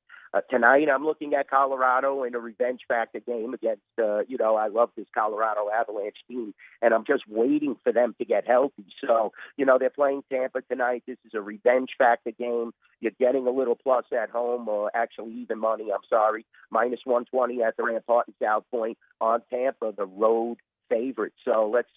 Tonight, I'm looking at Colorado in a revenge factor game against, I love this Colorado Avalanche team, and I'm just waiting for them to get healthy. So, they're playing Tampa tonight. This is a revenge factor game. You're getting a little plus at home, or actually even money, I'm sorry, -120 at the Rampart and South Point. On Tampa, the road favorites. So let's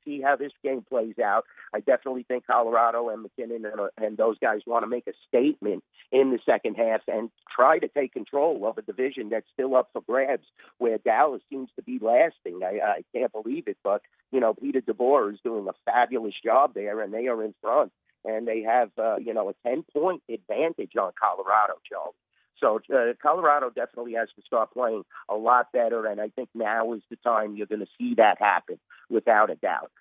see how this game plays out. I definitely think Colorado and McKinnon and those guys want to make a statement in the second half and try to take control of a division that's still up for grabs, where Dallas seems to be lasting. I can't believe it, but, Peter DeBoer is doing a fabulous job there, and they are in front. And they have, a 10-point advantage on Colorado, Charlie. So Colorado definitely has to start playing a lot better, and I think now is the time you're going to see that happen, without a doubt.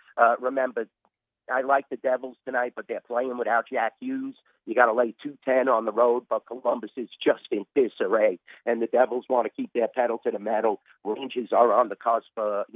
Remember, I like the Devils tonight, but they're playing without Jack Hughes. You got to lay 210 on the road, but Columbus is just in disarray, and the Devils want to keep their pedal to the metal. Rangers are on the cusp, of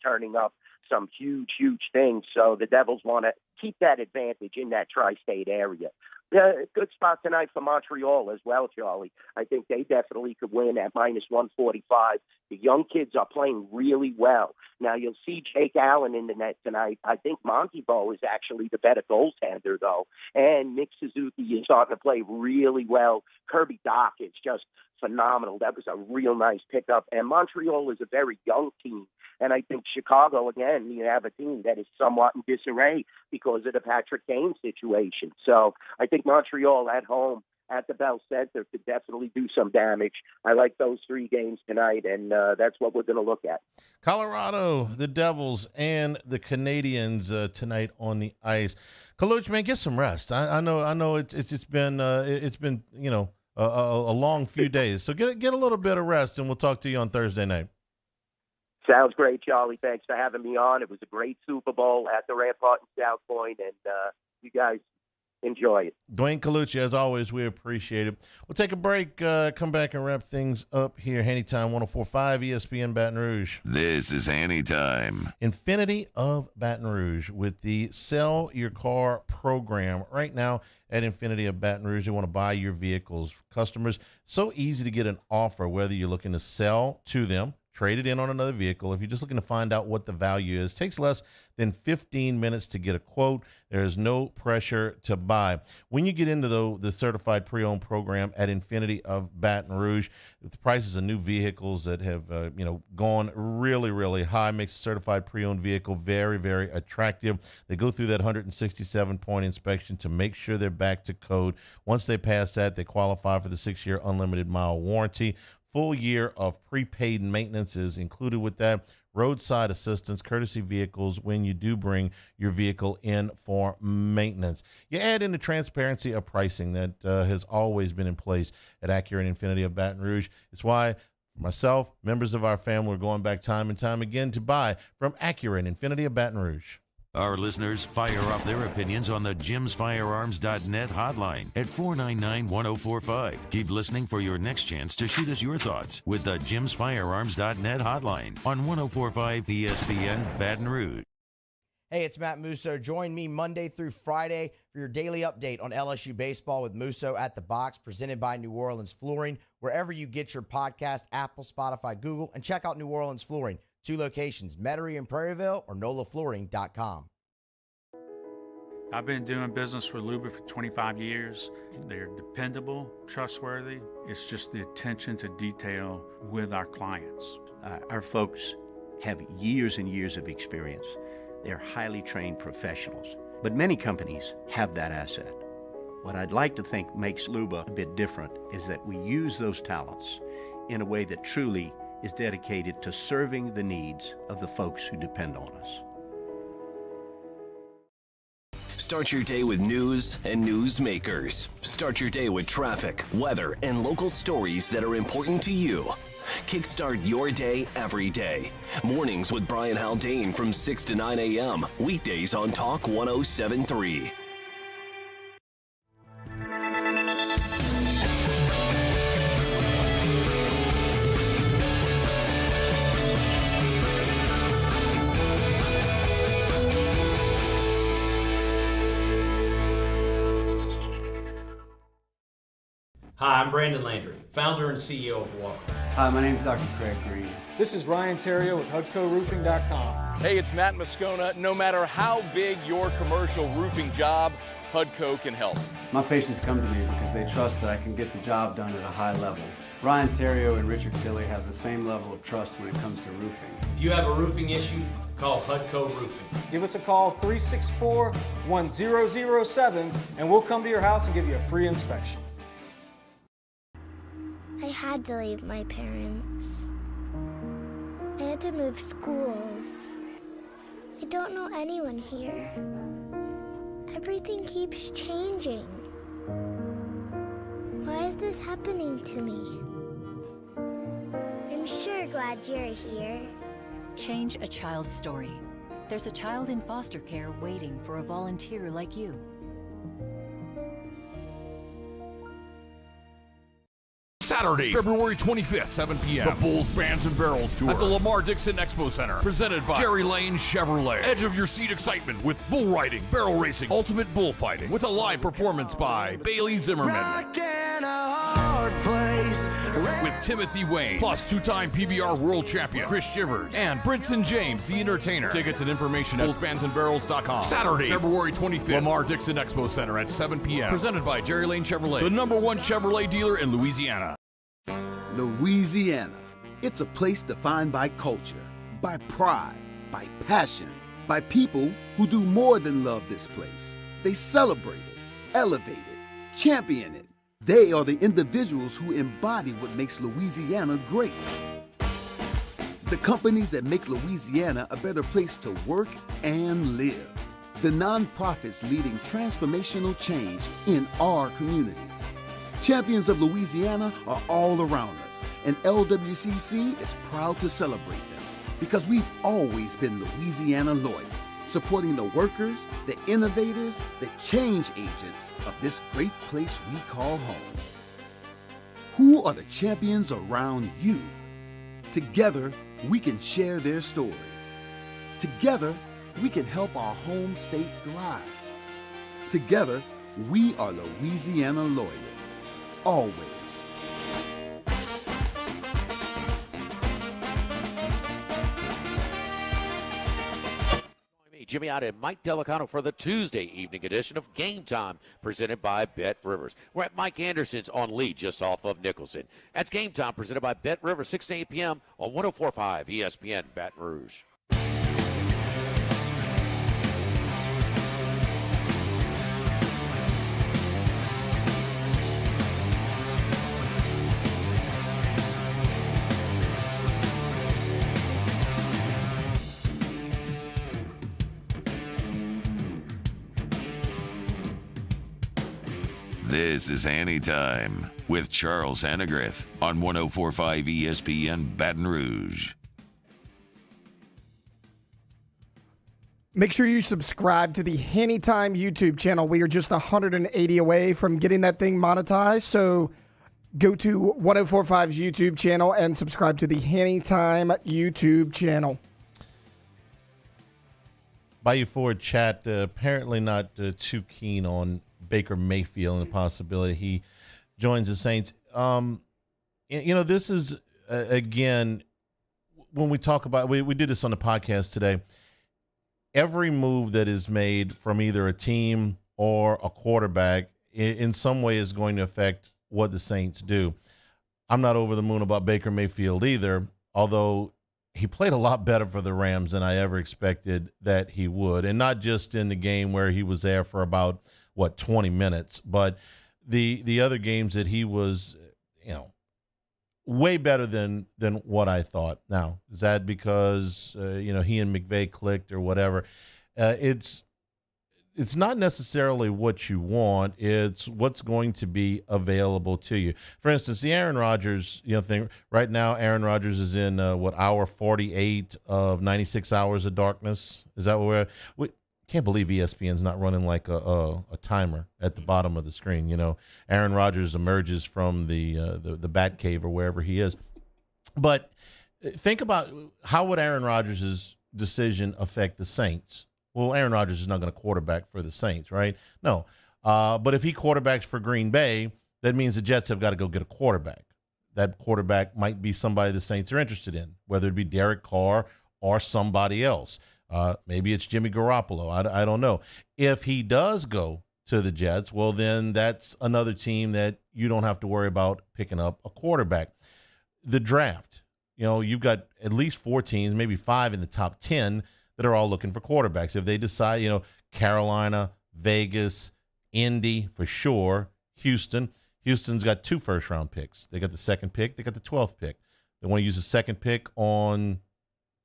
turning up some huge, huge things. So the Devils want to keep that advantage in that tri-state area. Good spot tonight for Montreal as well, Charlie. I think they definitely could win at -145. The young kids are playing really well. Now, you'll see Jake Allen in the net tonight. I think Monty Bo is actually the better goaltender, though. And Nick Suzuki is starting to play really well. Kirby Doc is just phenomenal. That was a real nice pickup. And Montreal is a very young team. And I think Chicago, again, you have a team that is somewhat in disarray because of the Patrick Kane situation. So I think Montreal at home at the Bell Center could definitely do some damage. I like those 3 games tonight, and that's what we're going to look at. Colorado, the Devils, and the Canadians tonight on the ice. Kaluch, man, get some rest. I know it's been a long few days. So get a little bit of rest, and we'll talk to you on Thursday night. Sounds great, Charlie. Thanks for having me on. It was a great Super Bowl at the Rampart in South Point, and you guys enjoy it. Dwayne Colucci, as always, we appreciate it. We'll take a break, come back and wrap things up here. Hanny Time, 104.5 ESPN Baton Rouge. This is Hanny Time. Infinity of Baton Rouge with the Sell Your Car program. Right now at Infinity of Baton Rouge, they want to buy your vehicles. Customers, so easy to get an offer, whether you're looking to sell to them, trade it in on another vehicle. If you're just looking to find out what the value is, it takes less than 15 minutes to get a quote. There is no pressure to buy. When you get into the certified pre-owned program at Infinity of Baton Rouge, the prices of new vehicles that have gone really, really high makes a certified pre-owned vehicle very, very attractive. They go through that 167-point inspection to make sure they're back to code. Once they pass that, they qualify for the 6-year unlimited mile warranty. Full year of prepaid maintenance is included with that. Roadside assistance, courtesy vehicles when you do bring your vehicle in for maintenance. You add in the transparency of pricing that has always been in place at Acura and Infinity of Baton Rouge. It's why myself, members of our family, are going back time and time again to buy from Acura and Infinity of Baton Rouge. Our listeners fire off their opinions on the jimsfirearms.net hotline at 499-1045. Keep listening for your next chance to shoot us your thoughts with the jimsfirearms.net hotline on 1045 ESPN Baton Rouge. Hey, it's Matt Musso. Join me Monday through Friday for your daily update on LSU baseball with Musso at the Box, presented by New Orleans Flooring. Wherever you get your podcast, Apple, Spotify, Google, and check out New Orleans Flooring. 2 locations, Metairie and Prairieville, or NOLAFlooring.com. I've been doing business with Luba for 25 years. They're dependable, trustworthy. It's just the attention to detail with our clients. Our folks have years and years of experience. They're highly trained professionals. But many companies have that asset. What I'd like to think makes Luba a bit different is that we use those talents in a way that truly is dedicated to serving the needs of the folks who depend on us. Start your day with news and newsmakers. Start your day with traffic, weather, and local stories that are important to you. Kickstart your day every day. Mornings with Brian Haldane from 6 to 9 a.m. Weekdays on Talk 107.3. Hi, I'm Brandon Landry, founder and CEO of Walk. Hi, my name is Dr. Craig Green. This is Ryan Terrio with HUDCORoofing.com. Hey, it's Matt Moscona. No matter how big your commercial roofing job, HUDCO can help. My patients come to me because they trust that I can get the job done at a high level. Ryan Terrio and Richard Tilley have the same level of trust when it comes to roofing. If you have a roofing issue, call Hudco Roofing. Give us a call, 364-1007, and we'll come to your house and give you a free inspection. I had to leave my parents. I had to move schools. I don't know anyone here. Everything keeps changing. Why is this happening to me? I'm sure glad you're here. Change a child's story. There's a child in foster care waiting for a volunteer like you. Saturday, February 25th, 7 p.m. The Bulls Bands and Barrels Tour at the Lamar Dixon Expo Center. Presented by Jerry Lane Chevrolet. Edge of your seat excitement with bull riding, barrel racing, ultimate bullfighting. With a live performance by Bailey Zimmerman. With Timothy Wayne, plus two-time PBR world champion Chris Shivers, and Brinson James, the entertainer. Tickets and information at bullsbandsandbarrels.com. Saturday, February 25th, Lamar Dixon Expo Center at 7 p.m. Presented by Jerry Lane Chevrolet, the #1 Chevrolet dealer in Louisiana. Louisiana. It's a place defined by culture, by pride, by passion, by people who do more than love this place. They celebrate it, elevate it, champion it. They are the individuals who embody what makes Louisiana great. The companies that make Louisiana a better place to work and live. The nonprofits leading transformational change in our communities. Champions of Louisiana are all around us, and LWCC is proud to celebrate them because we've always been Louisiana loyal, supporting the workers, the innovators, the change agents of this great place we call home. Who are the champions around you? Together, we can share their stories. Together, we can help our home state thrive. Together, we are Louisiana loyal. Always. Jimmy out and Mike Delicano for the Tuesday evening edition of Game Time, presented by Bet Rivers. We're at Mike Anderson's on Lee, just off of Nicholson. That's Game Time, presented by Bet Rivers, 6 to 8 p.m. on 104.5 ESPN Baton Rouge. This is Hanny Time with Charles Hannegriff on 104.5 ESPN Baton Rouge. Make sure you subscribe to the Hanny Time YouTube channel. We are just 180 away from getting that thing monetized. So go to 104.5's YouTube channel and subscribe to the Hanny Time YouTube channel. Bayou Ford chat, apparently not too keen on Baker Mayfield and the possibility he joins the Saints. This is, again, when we talk about, we did this on the podcast today, every move that is made from either a team or a quarterback in some way is going to affect what the Saints do. I'm not over the moon about Baker Mayfield either, although he played a lot better for the Rams than I ever expected that he would, and not just in the game where he was there for about 20 minutes, but the other games that he was, way better than what I thought. Now, is that because he and McVay clicked or whatever? It's not necessarily what you want. It's what's going to be available to you. For instance, the Aaron Rodgers thing right now. Aaron Rodgers is in hour 48 of 96 hours of darkness. Is that what we can't believe ESPN's not running like a timer at the bottom of the screen. Aaron Rodgers emerges from the bat cave or wherever he is. But think about how would Aaron Rodgers' decision affect the Saints? Well, Aaron Rodgers is not going to quarterback for the Saints, right? No. But if he quarterbacks for Green Bay, that means the Jets have got to go get a quarterback. That quarterback might be somebody the Saints are interested in, whether it be Derek Carr or somebody else. Maybe it's Jimmy Garoppolo. I don't know. If he does go to the Jets, well, then that's another team that you don't have to worry about picking up a quarterback. The draft, you've got at least 4 teams, maybe 5 in the top 10 that are all looking for quarterbacks. If they decide, Carolina, Vegas, Indy for sure, Houston's got 2 first-round picks. They got the second pick. They got the 12th pick. They want to use the second pick on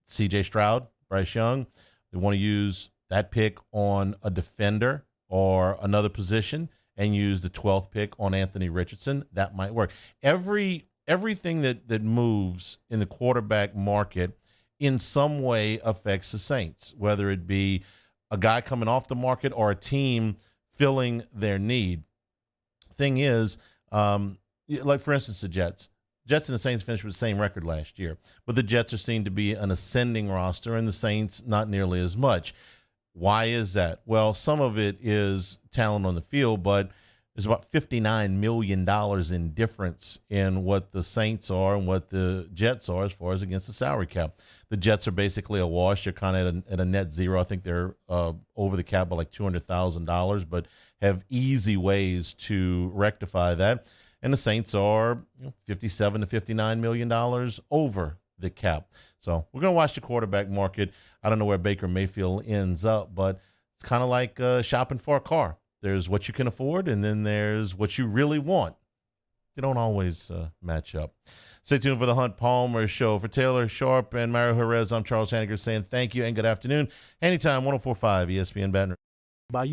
C.J. Stroud, Bryce Young. They want to use that pick on a defender or another position and use the 12th pick on Anthony Richardson. That might work. Everything that moves in the quarterback market in some way affects the Saints, whether it be a guy coming off the market or a team filling their need. Thing is, like for instance, the Jets and the Saints finished with the same record last year, but the Jets are seen to be an ascending roster and the Saints not nearly as much. Why is that? Well, some of it is talent on the field, but there's about $59 million in difference in what the Saints are and what the Jets are as far as against the salary cap. The Jets are basically a wash. They're kind of at a net zero. I think they're over the cap by like $200,000, but have easy ways to rectify that. And the Saints are $57 to $59 million over the cap. So we're going to watch the quarterback market. I don't know where Baker Mayfield ends up, but it's kind of like shopping for a car. There's what you can afford, and then there's what you really want. They don't always match up. Stay tuned for the Hunt Palmer Show. For Taylor Sharp and Mario Jerez, I'm Charles Hanniger saying thank you and good afternoon. Anytime, 104.5 ESPN Baton Rouge. Bayou